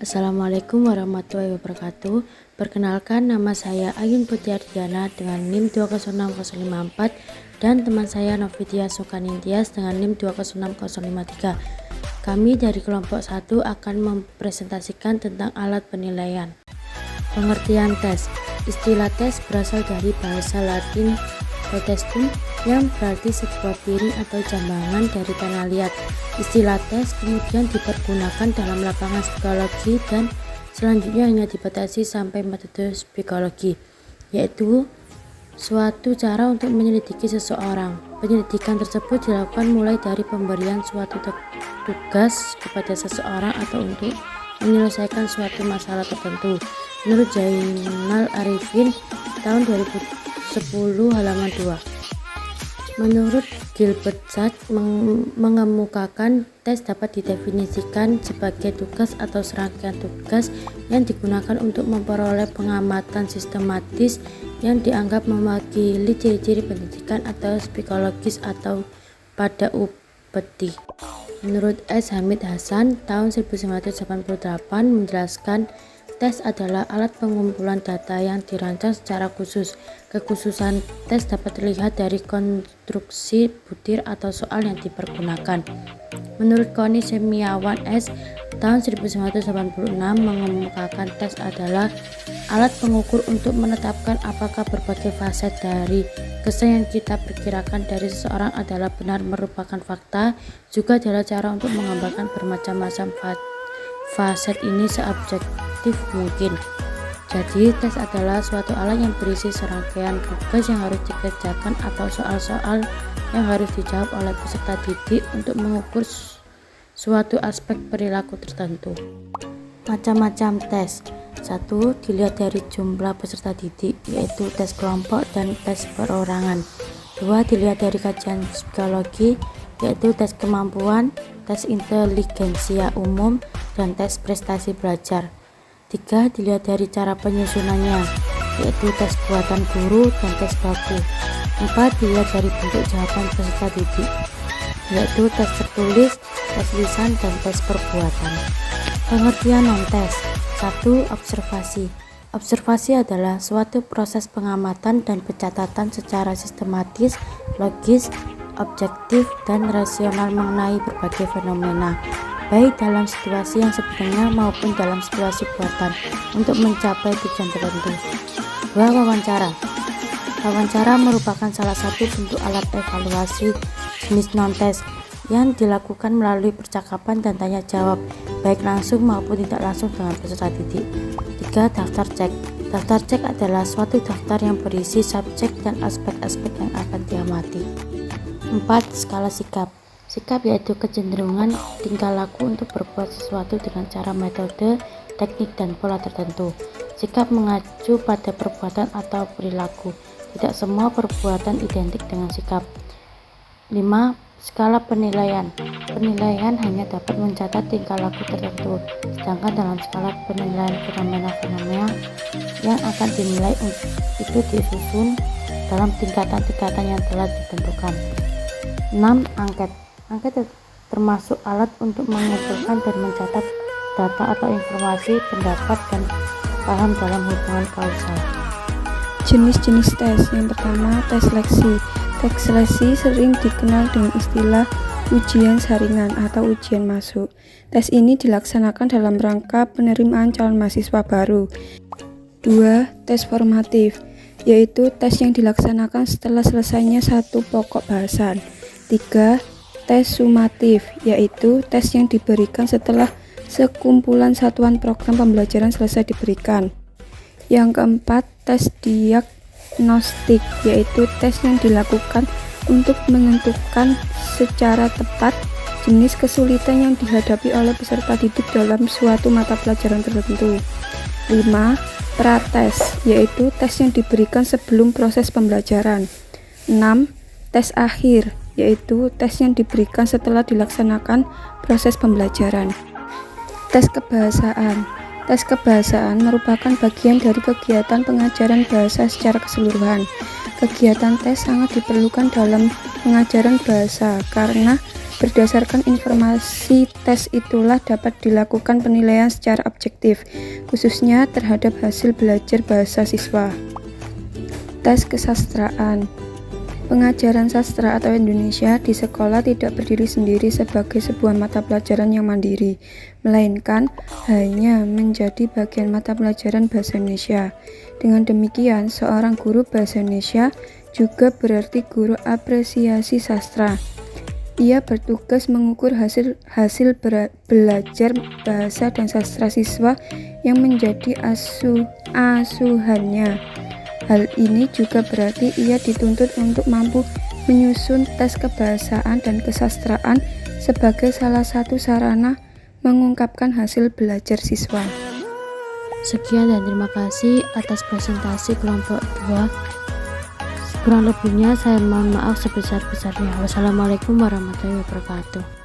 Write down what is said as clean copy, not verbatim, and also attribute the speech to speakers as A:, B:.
A: Assalamualaikum warahmatullahi wabarakatuh. Perkenalkan, nama saya Ayun Putri Ardiana dengan NIM 206054 dan teman saya Novidia Sokanintias dengan NIM 206053. Kami dari kelompok 1 akan mempresentasikan tentang alat penilaian. Pengertian tes. Istilah tes berasal dari bahasa Latin protestum yang berarti sebuah piring atau jambangan dari tanah liat. Istilah tes kemudian dipergunakan dalam lapangan psikologi dan selanjutnya hanya dibatasi sampai metode psikologi, yaitu suatu cara untuk menyelidiki seseorang. Penyelidikan tersebut dilakukan mulai dari pemberian suatu tugas kepada seseorang atau untuk menyelesaikan suatu masalah tertentu. Menurut Zainal Arifin tahun 2010 halaman 2. Menurut Gilbert Judge mengemukakan tes dapat didefinisikan sebagai tugas atau serangkaian tugas yang digunakan untuk memperoleh pengamatan sistematis yang dianggap mewakili ciri-ciri pendidikan atau psikologis atau pada upeti. Menurut S. Hamid Hasan tahun 1988 menjelaskan tes adalah alat pengumpulan data yang dirancang secara khusus. Kekhususan tes dapat terlihat dari konstruksi butir atau soal yang dipergunakan. Menurut Koni Semiawan S. tahun 1986 mengemukakan tes adalah alat pengukur untuk menetapkan apakah berbagai faset dari kesan yang kita perkirakan dari seseorang adalah benar merupakan fakta, juga adalah cara untuk menggambarkan bermacam-macam faset ini seobjektif mungkin. Jadi, tes adalah suatu alat yang berisi serangkaian tugas yang harus dikerjakan atau soal-soal yang harus dijawab oleh peserta didik untuk mengukur suatu aspek perilaku tertentu. Macam-macam tes. 1. Dilihat dari jumlah peserta didik, yaitu tes kelompok dan tes perorangan. 2. Dilihat dari kajian psikologi, yaitu tes kemampuan, tes inteligensia umum, dan tes prestasi belajar. 3. Dilihat dari cara penyusunannya, yaitu tes buatan guru dan tes baku. 4. Dilihat dari bentuk jawaban peserta didik, yaitu tes tertulis, tes lisan, dan tes perbuatan. Pengertian non-tes. 1. Observasi. Observasi adalah suatu proses pengamatan dan pencatatan secara sistematis, logis, objektif, dan rasional mengenai berbagai fenomena, baik dalam situasi yang sebenarnya maupun dalam situasi buatan untuk mencapai tujuan tertentu. 2. Wawancara. Wawancara merupakan salah satu bentuk alat evaluasi jenis non-tes yang dilakukan melalui percakapan dan tanya jawab, baik langsung maupun tidak langsung dengan peserta didik. 3. Daftar cek. Daftar cek adalah suatu daftar yang berisi subjek dan aspek-aspek yang akan diamati. 4. Skala sikap. Sikap yaitu kecenderungan tingkah laku untuk berbuat sesuatu dengan cara, metode, teknik, dan pola tertentu. Sikap mengacu pada perbuatan atau perilaku. Tidak semua perbuatan identik dengan sikap. 5. Skala penilaian. Penilaian hanya dapat mencatat tingkah laku tertentu, sedangkan dalam skala penilaian fenomena-fenomena yang akan dinilai itu disusun dalam tingkatan-tingkatan yang telah ditentukan. 6. Angket. Angket termasuk alat untuk mengumpulkan dan mencatat data atau informasi, pendapat, dan paham dalam hubungan kausal.
B: Jenis-jenis tes. Yang pertama, tes seleksi. Tes seleksi sering dikenal dengan istilah ujian saringan atau ujian masuk. Tes ini dilaksanakan dalam rangka penerimaan calon mahasiswa baru. 2. Tes formatif, yaitu tes yang dilaksanakan setelah selesainya satu pokok bahasan. 3. Tes sumatif, yaitu tes yang diberikan setelah sekumpulan satuan program pembelajaran selesai diberikan. Yang keempat, tes diagnostik, yaitu tes yang dilakukan untuk menentukan secara tepat jenis kesulitan yang dihadapi oleh peserta didik dalam suatu mata pelajaran tertentu. 5. Prates, yaitu tes yang diberikan sebelum proses pembelajaran. 6. Tes akhir, yaitu tes yang diberikan setelah dilaksanakan proses pembelajaran. Tes kebahasaan. Tes kebahasaan merupakan bagian dari kegiatan pengajaran bahasa secara keseluruhan. Kegiatan tes sangat diperlukan dalam pengajaran bahasa karena Berdasarkan informasi tes itulah dapat dilakukan penilaian secara objektif, khususnya terhadap hasil belajar bahasa siswa. Tes kesastraan. Pengajaran sastra atau Indonesia di sekolah tidak berdiri sendiri sebagai sebuah mata pelajaran yang mandiri, melainkan hanya menjadi bagian mata pelajaran bahasa Indonesia. Dengan demikian, seorang guru bahasa Indonesia juga berarti guru apresiasi sastra. Ia bertugas mengukur hasil belajar bahasa dan sastra siswa yang menjadi asuhannya. Hal ini juga berarti ia dituntut untuk mampu menyusun tes kebahasaan dan kesastraan sebagai salah satu sarana mengungkapkan hasil belajar siswa.
A: Sekian dan terima kasih atas presentasi kelompok 2. Kurang lebihnya saya mohon maaf sebesar-besarnya. Wassalamualaikum warahmatullahi wabarakatuh.